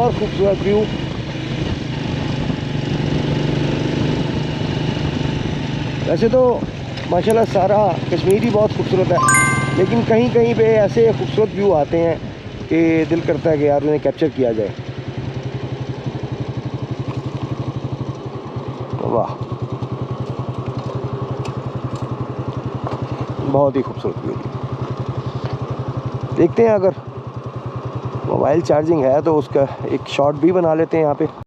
और खूबसूरत व्यू। वैसे तो माशाल्लाह सारा कश्मीर ही बहुत खूबसूरत है, लेकिन कहीं कहीं पे ऐसे खूबसूरत व्यू आते हैं कि दिल करता है कि यार उन्हें कैप्चर किया जाए। वाह, बहुत ही खूबसूरत व्यू। देखते हैं अगर मोबाइल चार्जिंग है तो उसका एक शॉट भी बना लेते हैं यहाँ पे।